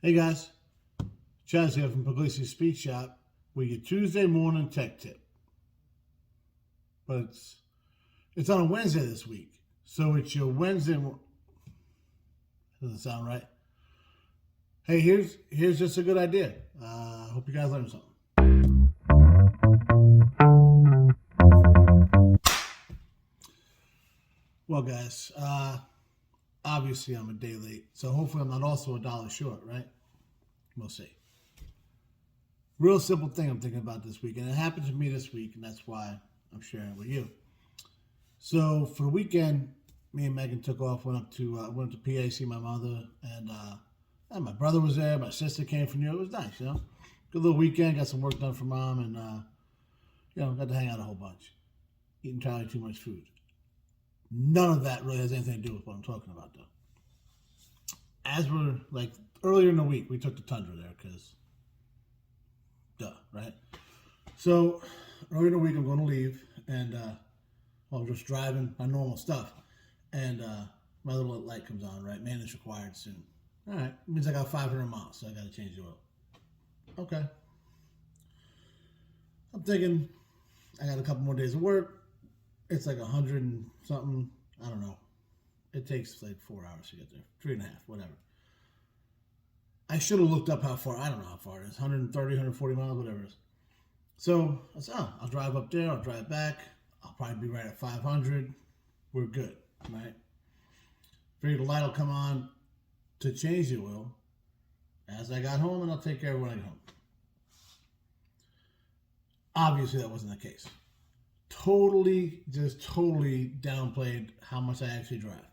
Hey guys, Chaz here from Pugliese Speed Shop with your Tuesday morning tech tip. But it's on a Wednesday this week, so it's your Wednesday. Doesn't sound right. Hey, here's just a good idea. Hope you guys learned something. Well, guys, obviously I'm a day late, so hopefully I'm not also $1 short, right? We'll see. Real simple thing I'm thinking about this week, and it happened to me this week, and that's why I'm sharing it with you. So for the weekend, me and Megan took off, went up to PA, see my mother, and my brother was there. My sister came from New York. It was nice, you know. Good little weekend. Got some work done for mom, and got to hang out a whole bunch. Eating entirely too much food. None of that really has anything to do with what I'm talking about, though. As we're earlier in the week, we took the Tundra there because, right? So earlier in the week, I'm going to leave, and I'm just driving my normal stuff, and my little light comes on, right? Maintenance required soon. All right, it means I got 500 miles, so I got to change the oil. Okay. I'm thinking I got a couple more days of work. It's like 100 and something. I don't know. It takes like 4 hours to get there. 3.5, whatever. I should have looked up how far. I don't know how far it is. 130, 140 miles, whatever it is. So I said, I'll drive up there. I'll drive back. I'll probably be right at 500. We're good, right? Figured the light will come on to change the oil as I got home, and I'll take care of it when I get home. Obviously, that wasn't the case. Totally downplayed how much I actually drive.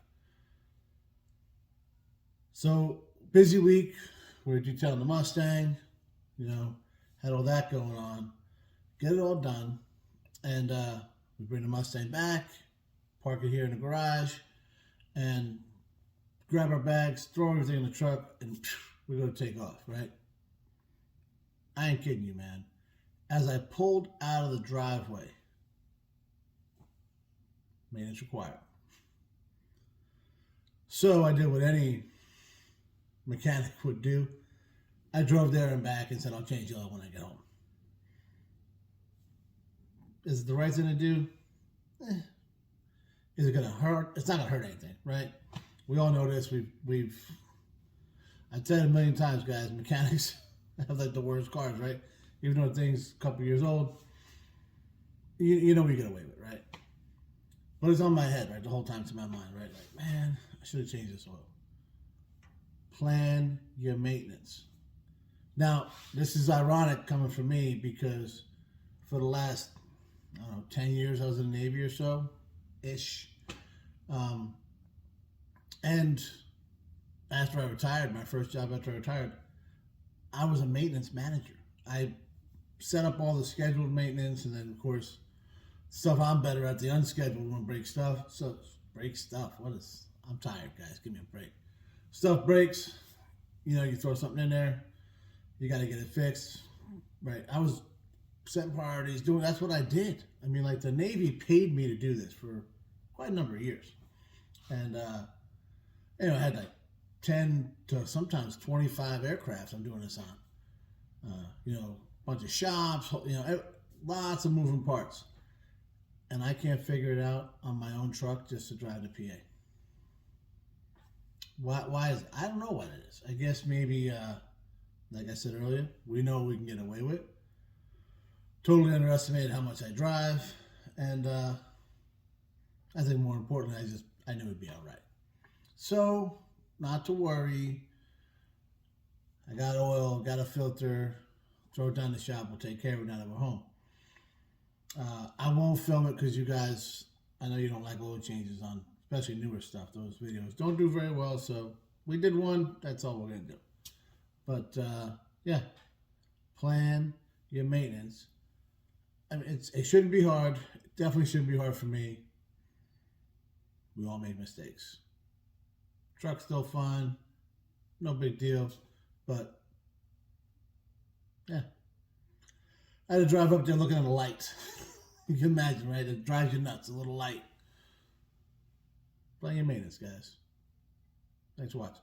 So, busy week. We were detailing the Mustang, had all that going on. Get it all done. And we bring the Mustang back, park it here in the garage, and grab our bags, throw everything in the truck, and we're going to take off, right? I ain't kidding you, man. As I pulled out of the driveway, maintenance required. So I did what any mechanic would do. I drove there and back and said, I'll change the oil when I get home. Is it the right thing to do? Is it going to hurt? It's not going to hurt anything, right? We all know this. I've said it a million times, guys, mechanics have the worst cars, right? Even though the thing's a couple years old, you know what you get away with, right? But it's on my head, right, the whole time, to my mind, right? Like, man, I should have changed this oil. Plan your maintenance. Now, this is ironic coming from me because for the last, 10 years I was in the Navy or so-ish. And after I retired, my first job after I retired, I was a maintenance manager. I set up all the scheduled maintenance, and then, of course, stuff I'm better at, the unscheduled one, break stuff. So, break stuff. I'm tired, guys. Give me a break. Stuff breaks. You throw something in there. You got to get it fixed. Right. I was setting priorities, that's what I did. I mean, the Navy paid me to do this for quite a number of years. And, I had 10 to sometimes 25 aircrafts I'm doing this on. Bunch of shops, lots of moving parts. And I can't figure it out on my own truck just to drive to PA. Why is it? I don't know what it is. I guess maybe, like I said earlier, we know we can get away with. Totally underestimated how much I drive. And I think more importantly, I knew it'd be all right. So, not to worry. I got oil, got a filter, throw it down the shop, we'll take care of it now that we're home. I won't film it because you guys, I know you don't like oil changes on, especially newer stuff. Those videos don't do very well, so we did one, that's all we're going to do. But, plan your maintenance. I mean, it shouldn't be hard. It definitely shouldn't be hard for me. We all make mistakes. Truck's still fine. No big deal. But, I had to drive up there looking at a light. You can imagine, right? It drives you nuts, a little light. Plan your maintenance, guys. Thanks for watching.